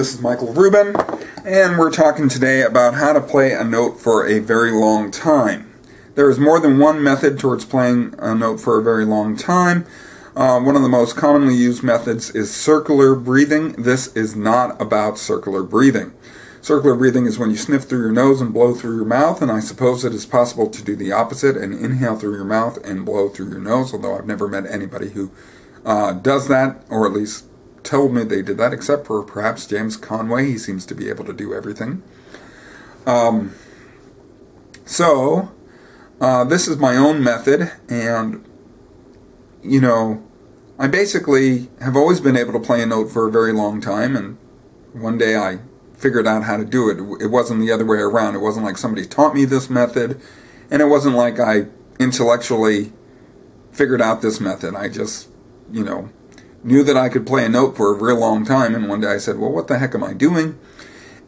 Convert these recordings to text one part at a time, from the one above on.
this is Michael Rubin, and we're talking today about how to play a note for a very long time. There is more than one method towards playing a note for a very long time. One of the most commonly used methods is circular breathing. This is not about circular breathing. Circular breathing is when you sniff through your nose and blow through your mouth, and I suppose it is possible to do the opposite and inhale through your mouth and blow through your nose, although I've never met anybody who does that, or at least told me they did that, except for perhaps James Conway. He seems to be able to do everything. This is my own method, and you know, I basically have always been able to play a note for a very long time, and one day I figured out how to do it. It wasn't the other way around. It wasn't like somebody taught me this method, and it wasn't like I intellectually figured out this method. I just, you know, knew that I could play a note for a real long time, and one day I said, well, what the heck am I doing?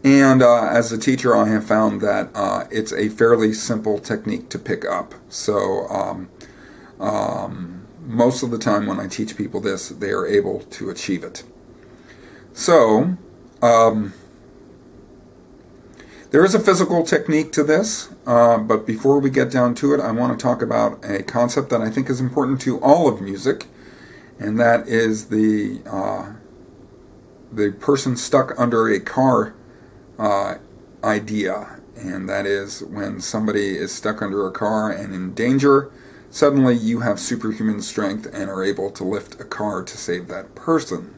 And as a teacher, I have found that it's a fairly simple technique to pick up. So most of the time when I teach people this, they are able to achieve it. So there is a physical technique to this, but before we get down to it, I want to talk about a concept that I think is important to all of music, and that is the person stuck under a car idea. And that is when somebody is stuck under a car and in danger, suddenly you have superhuman strength and are able to lift a car to save that person.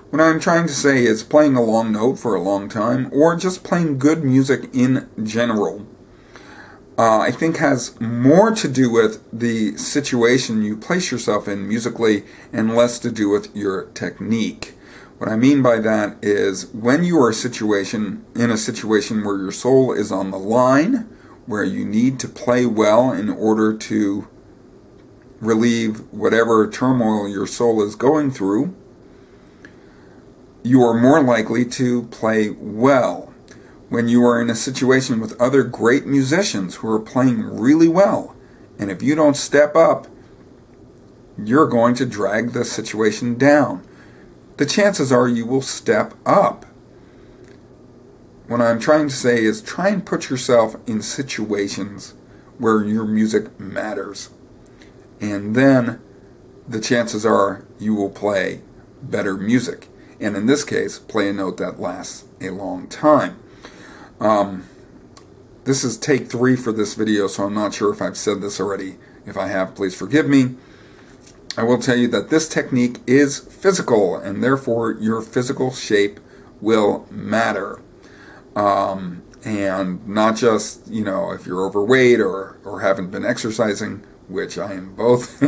What I'm trying to say is playing a long note for a long time, or just playing good music in general, I think has more to do with the situation you place yourself in musically and less to do with your technique. What I mean by that is when you are in a situation where your soul is on the line, where you need to play well in order to relieve whatever turmoil your soul is going through, you are more likely to play well. When you are in a situation with other great musicians who are playing really well, and if you don't step up, you're going to drag the situation down. The chances are you will step up. What I'm trying to say is try and put yourself in situations where your music matters, and then the chances are you will play better music, and in this case, play a note that lasts a long time. This is take 3 for this video, so I'm not sure if I've said this already. If I have, please forgive me. I will tell you that this technique is physical, and therefore your physical shape will matter. And not just, you know, if you're overweight or haven't been exercising, which I am both,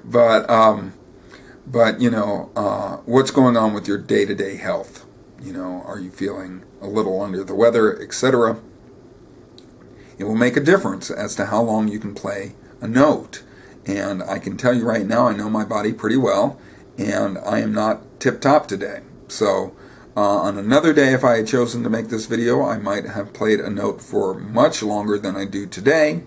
but you know, what's going on with your day-to-day health? You know, are you feeling a little under the weather, etc.? It will make a difference as to how long you can play a note. And I can tell you right now, I know my body pretty well, and I am not tip-top today. So on another day, if I had chosen to make this video, I might have played a note for much longer than I do today.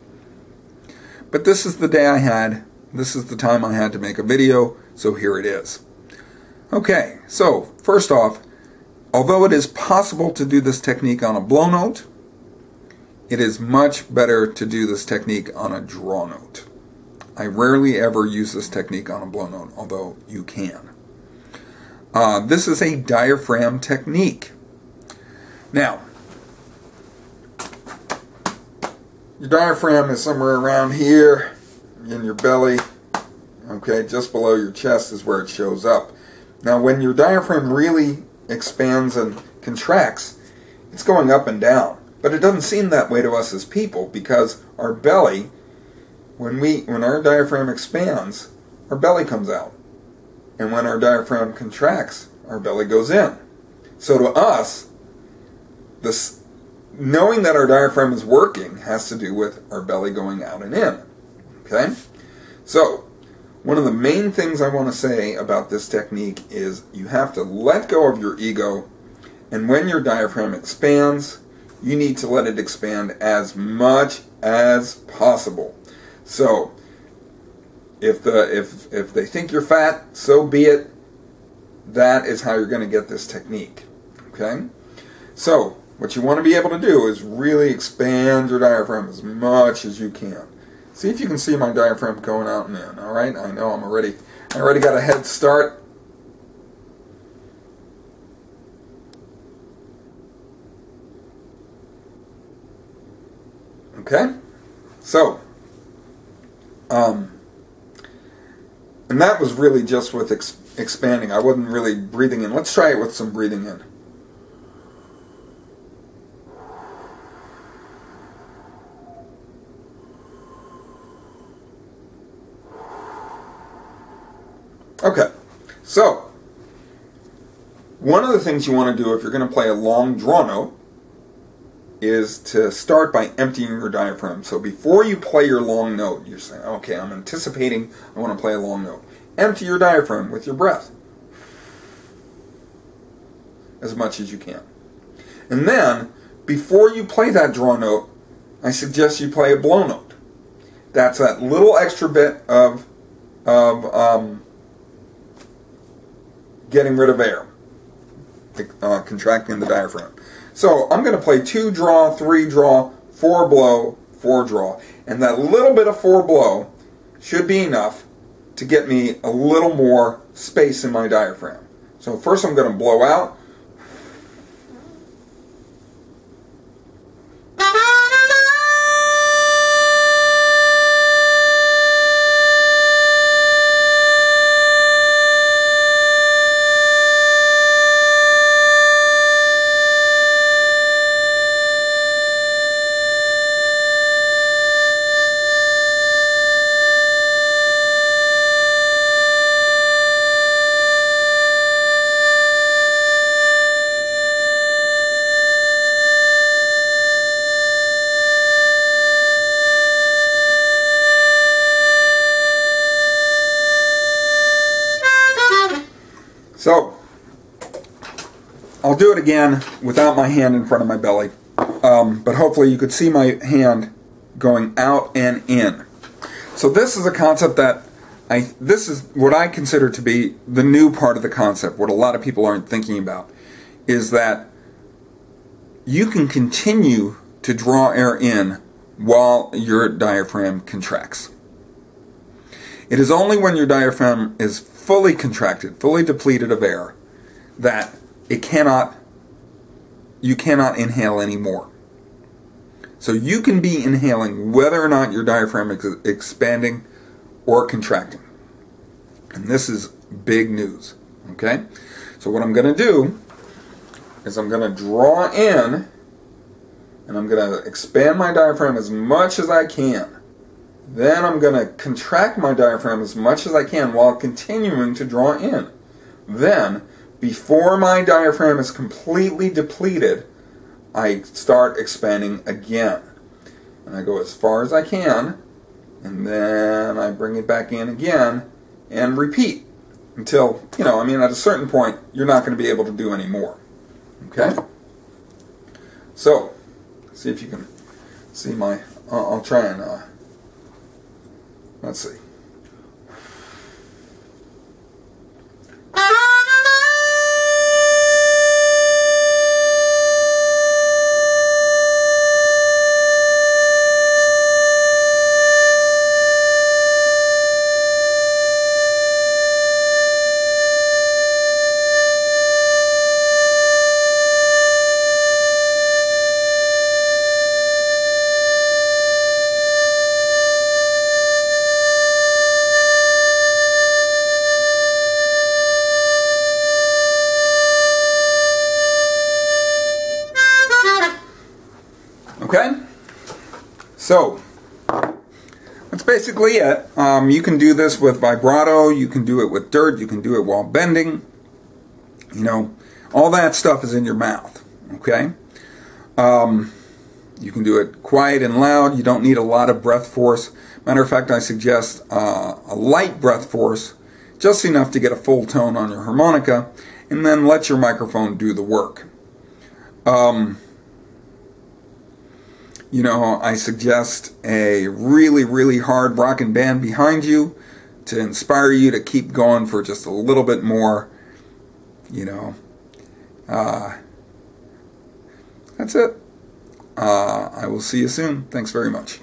But this is the day I had. This is the time I had to make a video, so here it is. Okay, so first off, although it is possible to do this technique on a blow note, it is much better to do this technique on a draw note. I rarely ever use this technique on a blow note, although you can. This is a diaphragm technique. Now, your diaphragm is somewhere around here in your belly. Okay, just below your chest is where it shows up. Now, when your diaphragm really expands and contracts, it's going up and down. But it doesn't seem that way to us as people, because our belly, when our diaphragm expands, our belly comes out. And when our diaphragm contracts, our belly goes in. So to us, knowing that our diaphragm is working has to do with our belly going out and in. Okay? So, one of the main things I want to say about this technique is you have to let go of your ego, and when your diaphragm expands, you need to let it expand as much as possible. So, if they think you're fat, so be it. that is how you're going to get this technique. Okay? So, what you want to be able to do is really expand your diaphragm as much as you can. See if you can see my diaphragm going out and in. Alright? I know I already got a head start. Okay? So, and that was really just with expanding. I wasn't really breathing in. Let's try it with some breathing in. Okay, so one of the things you want to do if you're going to play a long draw note is to start by emptying your diaphragm. So before you play your long note, you're saying, okay, I'm anticipating I want to play a long note. Empty your diaphragm with your breath as much as you can. And then, before you play that draw note, I suggest you play a blow note. That's that little extra bit of getting rid of air, contracting the diaphragm. So I'm going to play 2 draw, 3 draw, 4 blow, 4 draw. And that little bit of 4 blow should be enough to get me a little more space in my diaphragm. So first I'm going to blow out. So, I'll do it again without my hand in front of my belly, but hopefully you could see my hand going out and in. So this is a concept that this is what I consider to be the new part of the concept, what a lot of people aren't thinking about, is that you can continue to draw air in while your diaphragm contracts. It is only when your diaphragm is fully contracted, fully depleted of air, that you cannot inhale anymore. So you can be inhaling whether or not your diaphragm is expanding or contracting. And this is big news. Okay? So what I'm going to do is I'm going to draw in, and I'm going to expand my diaphragm as much as I can. Then I'm going to contract my diaphragm as much as I can while continuing to draw in. Then, before my diaphragm is completely depleted, I start expanding again. And I go as far as I can, and then I bring it back in again, and repeat. Until, at a certain point, you're not going to be able to do any more. Okay? So, see if you can see my, I'll try and, let's see. Okay? So, that's basically it. You can do this with vibrato, you can do it with dirt, you can do it while bending. All that stuff is in your mouth. Okay? You can do it quiet and loud. You don't need a lot of breath force. Matter of fact, I suggest a light breath force, just enough to get a full tone on your harmonica, and then let your microphone do the work. I suggest a really, really hard rockin' band behind you to inspire you to keep going for just a little bit more. You know, that's it. I will see you soon. Thanks very much.